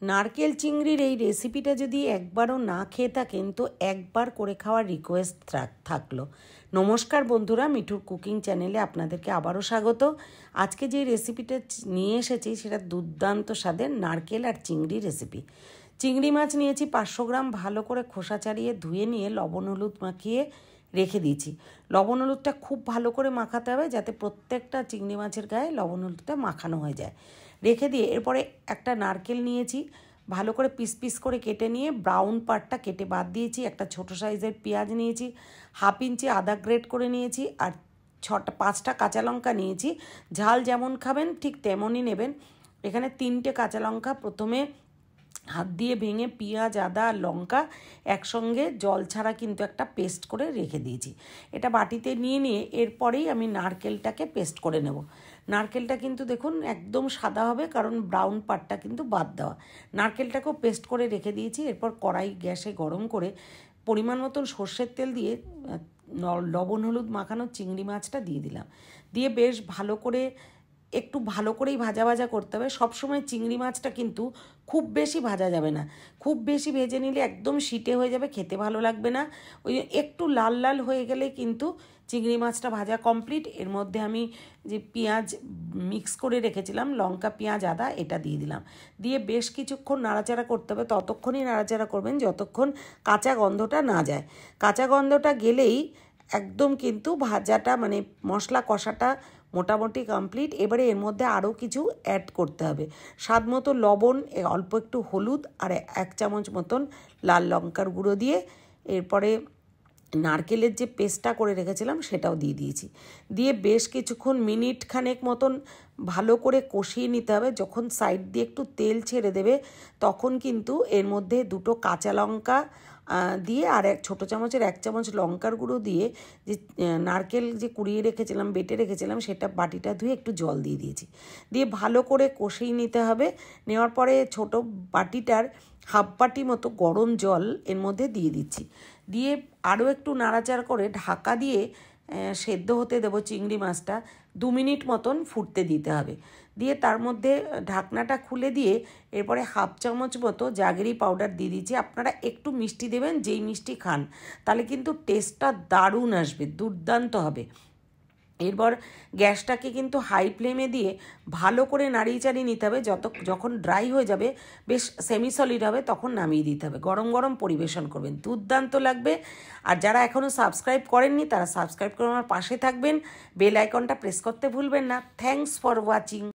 নারকেল চিংড়ির এই রেসিপিটা যদি একবারও না খেয়ে থাকেন তো একবার করে খাওয়ার রিকোয়েস্ট থাকলো। নমস্কার বন্ধুরা, মিঠুর কুকিং চ্যানেলে আপনাদেরকে আবারও স্বাগত। আজকে যে রেসিপিটা নিয়ে এসেছি সেটা দুর্দান্ত স্বাদের নারকেল আর চিংড়ি রেসিপি। চিংড়ি মাছ নিয়েছি 500 গ্রাম, ভালো করে খোসা ছাড়িয়ে ধুয়ে নিয়ে লবণ হলুদ মাখিয়ে রেখে দিয়েছি। লবণ হলুদটা খুব ভালো করে মাখাতে হবে যাতে প্রত্যেকটা চিংড়ি মাছের গায়ে লবণ হলুদটা মাখানো হয়ে যায়। রেখে দিয়ে এরপরে একটা নারকেল নিয়েছি, ভালো করে পিস পিস করে কেটে নিয়ে ব্রাউন পার্টটা কেটে বাদ দিয়েছি। একটা ছোট সাইজের পেঁয়াজ নিয়েছি, 1/2 ইঞ্চি আদা গ্রেট করে নিয়েছি, আর 5টা কাঁচা লঙ্কা নিয়েছি। ঝাল যেমন খাবেন ঠিক তেমনই নেবেন। এখানে 3টে কাঁচা লঙ্কা প্রথমে হাত দিয়ে ভেঙে পেঁয়াজ আদা আর লঙ্কা একসঙ্গে জল ছাড়া কিন্তু একটা পেস্ট করে রেখে দিয়েছি। এটা বাটিতে নিয়ে এরপরেই আমি নারকেলটাকে পেস্ট করে নেব। নারকেলটা কিন্তু দেখুন একদম সাদা হবে, কারণ ব্রাউন পার্টটা কিন্তু বাদ দেওয়া। নারকেলটাকেও পেস্ট করে রেখে দিয়েছি। এরপর কড়াই গ্যাসে গরম করে পরিমাণ মতন সর্ষের তেল দিয়ে লবণ হলুদ মাখানো চিংড়ি মাছটা দিয়ে দিলাম। দিয়ে বেশ একটু ভালো করেই ভাজা ভাজা করতে হবে। সবসময় চিংড়ি মাছটা কিন্তু খুব বেশি ভাজা যাবে না, খুব বেশি ভেজে নিলে একদম শিটে হয়ে যাবে, খেতে ভালো লাগবে না। ওই একটু লাল লাল হয়ে গেলে কিন্তু চিংড়ি মাছটা ভাজা কমপ্লিট। এর মধ্যে আমি যে পেঁয়াজ মিক্স করে রেখেছিলাম, লঙ্কা পেঁয়াজ আদা, এটা দিয়ে দিলাম। দিয়ে বেশ কিছুক্ষণ নাড়াচাড়া করতে হবে। ততক্ষণই নাড়াচাড়া করবেন যতক্ষণ কাঁচা গন্ধটা না যায়। কাঁচা গন্ধটা গেলেই একদম কিন্তু ভাজাটা মানে মশলা কষাটা মোটামুটি কমপ্লিট। এবারে এর মধ্যে আরও কিছু অ্যাড করতে হবে। স্বাদ মতো লবণ, অল্প একটু হলুদ আর 1 চামচ মতন লাল লঙ্কার গুঁড়ো দিয়ে এরপরে নারকেলের যে পেস্টটা করে রেখেছিলাম সেটাও দিয়ে দিয়েছি। দিয়ে বেশ কিছুক্ষণ মিনিট খানেক মতন ভালো করে কষিয়ে নিতে হবে। যখন সাইড দিয়ে একটু তেল ছেড়ে দেবে তখন কিন্তু এর মধ্যে 2টো কাঁচা লঙ্কা দিয়ে আর ছোটো চামচের 1 চামচ লঙ্কার গুঁড়ো দিয়ে যে নারকেল যে কুড়িয়ে রেখেছিলাম বেটে রেখেছিলাম সেটা বাটিটা ধুয়ে একটু জল দিয়ে দিয়েছি। দিয়ে ভালো করে কষিয়ে নিতে হবে। নেওয়ার পরে ছোটো বাটিটার 1/2 বাটি মতো গরম জল এর মধ্যে দিয়ে দিচ্ছি। দিয়ে আরও একটু নাড়াচাড়া করে ঢাকা দিয়ে সেদ্ধ হতে দেবো চিংড়ি মাছটা। 2 মিনিট মতন ফুটতে দিতে হবে। দিয়ে তার মধ্যে ঢাকনাটা খুলে দিয়ে এরপরে 1/2 চামচ মতো জাগেরি পাউডার দিয়ে দিচ্ছি। আপনারা একটু মিষ্টি দেবেন, যেই মিষ্টি খান, তাহলে কিন্তু টেস্টটা দারুণ আসবে, দুর্দান্ত হবে। এরপর গ্যাসটাকে কিন্তু হাই ফ্লেমে দিয়ে ভালো করে নাড়িয়ে চাড়িয়ে নিতে হবে। যখন ড্রাই হয়ে যাবে, বেশ সেমি সলিড হবে, তখন নামিয়ে দিতে হবে। গরম গরম পরিবেশন করবেন, দুর্দান্ত লাগবে। আর যারা এখনও সাবস্ক্রাইব করেননি তারা সাবস্ক্রাইব করে আমার পাশে থাকবেন, বেল আইকনটা প্রেস করতে ভুলবেন না। Thanks for watching.